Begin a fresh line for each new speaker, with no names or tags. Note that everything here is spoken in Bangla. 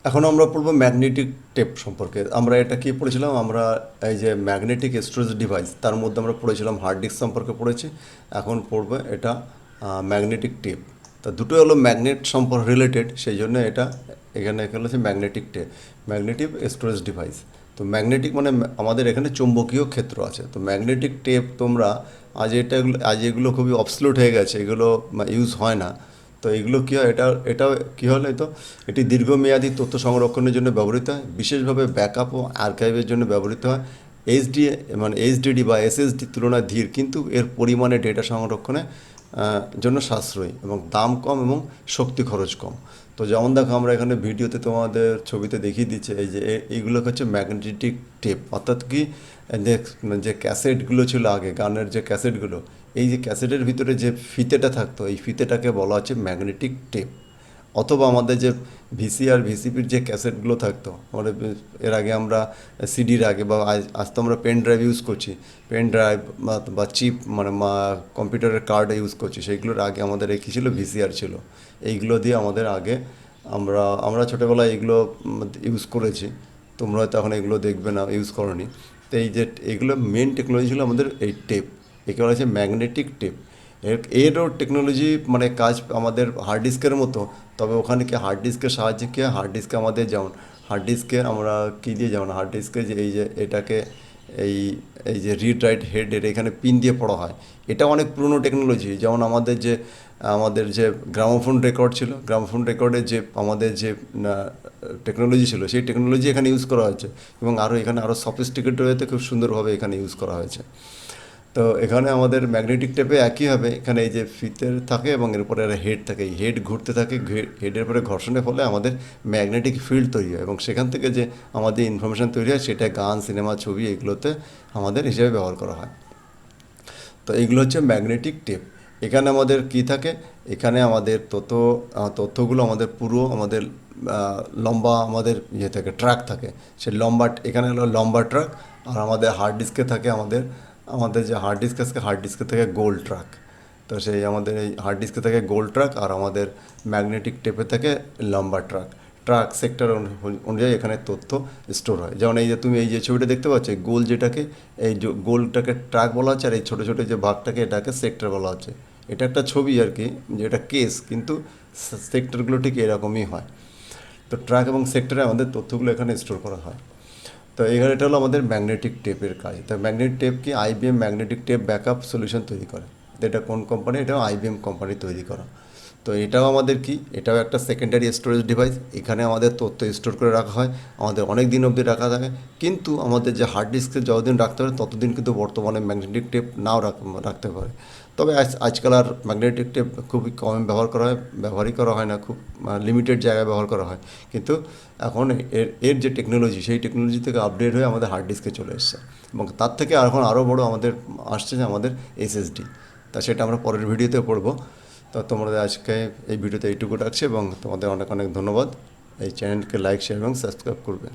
এখন আমরা পড়বো ম্যাগনেটিক টেপ সম্পর্কে। আমরা এটা কি পড়েছিলাম, আমরা এই যে ম্যাগনেটিক স্টোরেজ ডিভাইস তার মধ্যে আমরা পড়েছিলাম হার্ড ডিস্ক সম্পর্কে পড়েছি। এখন পড়বো এটা ম্যাগনেটিক টেপ। তা দুটোই হলো ম্যাগনেট সম্পর্ক রিলেটেড, সেই জন্য এটা এখানে হচ্ছে magnetic tape, magnetic storage device. তো ম্যাগনেটিক মানে আমাদের এখানে চৌম্বকীয় ক্ষেত্র আছে। তো ম্যাগনেটিক টেপ তোমরা আজ এগুলো খুবই অবসলিউট হয়ে গেছে, এগুলো ইউজ হয় না। তো এগুলো কী হয়, এটা কী হলে তো এটি দীর্ঘমেয়াদী তথ্য সংরক্ষণের জন্য ব্যবহৃত হয়, বিশেষভাবে ব্যাকআপ ও আর্কাইভের জন্য ব্যবহৃত হয়। এইচডি মানে এইচডিডি বা এসএসডির তুলনায় ধীর, কিন্তু এর পরিমাণে ডেটা সংরক্ষণে জন্য সাশ্রয়ী এবং দাম কম এবং শক্তি খরচ কম। তো যেমন দেখো, আমরা এখানে ভিডিওতে তোমাদের ছবিতে দেখিয়ে দিচ্ছে এই যে এইগুলো হচ্ছে ম্যাগনেটিক টেপ। অর্থাৎ কি, যে যে ক্যাসেটগুলো ছিল আগে, গানের যে ক্যাসেটগুলো, এই যে ক্যাসেটের ভিতরে যে ফিতেটা থাকতো, এই ফিতেটাকে বলা হচ্ছে ম্যাগনেটিক টেপ। অথবা আমাদের যে ভিসিআর ভিসিপির যে ক্যাসেটগুলো থাকতো আমাদের, এর আগে আমরা সিডির আগে বা আজ তো আমরা পেন ড্রাইভ ইউজ করছি, পেন ড্রাইভ বা চিপ মানে কম্পিউটারের কার্ড ইউজ করছি, সেইগুলোর আগে আমাদের এই কী ছিল, ভিসিআর ছিল। এইগুলো দিয়ে আমাদের আগে আমরা আমরা ছোটোবেলায় এগুলো ইউজ করেছি। তোমরা হয়তো এখন এগুলো দেখবে না, ইউজ করনি। তো এই যে এগুলো মেন টেকনোলজি ছিল আমাদের এই টেপ, একে বলা হচ্ছে ম্যাগনেটিক টেপ। এরও টেকনোলজি মানে কাজ আমাদের হার্ড ডিস্কের মতো, তবে ওখানে কি হার্ড ডিস্কের সাহায্যে কী হয়, হার্ড ডিস্কে আমাদের যেমন হার্ড ডিস্কে আমরা কী দিয়ে, যেমন হার্ড ডিস্কে যে এই যে এটাকে এই এই যে রিড রাইট হেডের এখানে পিন দিয়ে পড়া হয়, এটা অনেক পুরনো টেকনোলজি। যেমন আমাদের যে গ্রামোফোন রেকর্ড ছিল, গ্রামোফোন রেকর্ডের যে আমাদের যে টেকনোলজি ছিল, সেই টেকনোলজি এখানে ইউজ করা হয়েছে এবং এখানে আরও সফিস্টিকেটেড হয়েতে খুব সুন্দরভাবে এখানে ইউজ করা হয়েছে। তো এখানে আমাদের ম্যাগনেটিক টেপে একই হবে, এখানে এই যে ফিতের থাকে এবং এর উপরে হেড থাকে, এই হেড ঘুরতে থাকে, হেডের উপরে ঘর্ষণের ফলে আমাদের ম্যাগনেটিক ফিল্ড তৈরি হয় এবং সেখান থেকে যে আমাদের ইনফরমেশান তৈরি হয় সেটা গান, সিনেমা, ছবি এগুলোতে আমাদের হিসেবে ব্যবহার করা হয়। তো এইগুলো হচ্ছে ম্যাগনেটিক টেপ। এখানে আমাদের কি থাকে, এখানে আমাদের তথ্যগুলো আমাদের পুরো আমাদের লম্বা আমাদের থাকে, ট্র্যাক থাকে। সেই লম্বা, এখানে হলো লম্বা ট্র্যাক। আর আমাদের হার্ড ডিস্কে থাকে আমাদের আমাদের যে হার্ড ডিস্ক আছে, হার্ড ডিস্কে থাকে গোল ট্র্যাক। তো সেই আমাদের এই হার্ড ডিস্কে থাকে গোল ট্র্যাক, আর আমাদের ম্যাগনেটিক টেপে থাকে লম্বা ট্র্যাক। ট্র্যাক সেক্টর অনুযায়ী এখানে তথ্য স্টোর হয়। যেমন এই যে তুমি এই যে ছবিটা দেখতে পাচ্ছ, এই গোল যেটাকে, এই গোলটাকে ট্র্যাক বলা হচ্ছে, আর এই ছোটো ছোটো যে ভাগটাকে এটাকে সেক্টর বলা হচ্ছে। এটা একটা ছবি আর কি, যেটা কেস, কিন্তু সেক্টরগুলো ঠিক এরকমই হয়। তো ট্র্যাক এবং সেক্টরে আমাদের তথ্যগুলো এখানে স্টোর করা হয়। তো এখানে এটা হলো আমাদের ম্যাগনেটিক টেপের কাজ। তো ম্যাগনেটিক টেপ কি, IBM magnetic tape backup solution তৈরি করে। তো এটা কোন কোম্পানি, এটাও আইবিএম কোম্পানি তৈরি করা। তো এটাও আমাদের কি, এটাও একটা সেকেন্ডারি স্টোরেজ ডিভাইস। এখানে আমাদের তথ্য স্টোর করে রাখা হয়, আমাদের অনেক দিন অবধি রাখা থাকে। কিন্তু আমাদের যে হার্ড ডিস্কে যতদিন রাখতে পারে ততদিন কিন্তু বর্তমানে ম্যাগনেটিক টেপ নাও রাখতে পারে। তবে আজকাল আর ম্যাগনেটিক টেপ খুবই কম ব্যবহার করা হয়, ব্যবহারই করা হয় না, খুব লিমিটেড জায়গায় ব্যবহার করা হয়। কিন্তু এখন এর যে টেকনোলজি, সেই টেকনোলজি থেকে আপডেট হয়ে আমাদের হার্ড ডিস্কে চলে এসছে এবং তার থেকে এখন আরও বড় আমাদের আসছে যে আমাদের এসএসডি। তা সেটা আমরা পরের ভিডিওতে পড়বো। তো তোমাদের আজকে এই ভিডিওতে এইটুকু রাখছি এবং তোমাদের অনেক অনেক ধন্যবাদ। এই চ্যানেলকে লাইক, শেয়ার এবং সাবস্ক্রাইব করবে।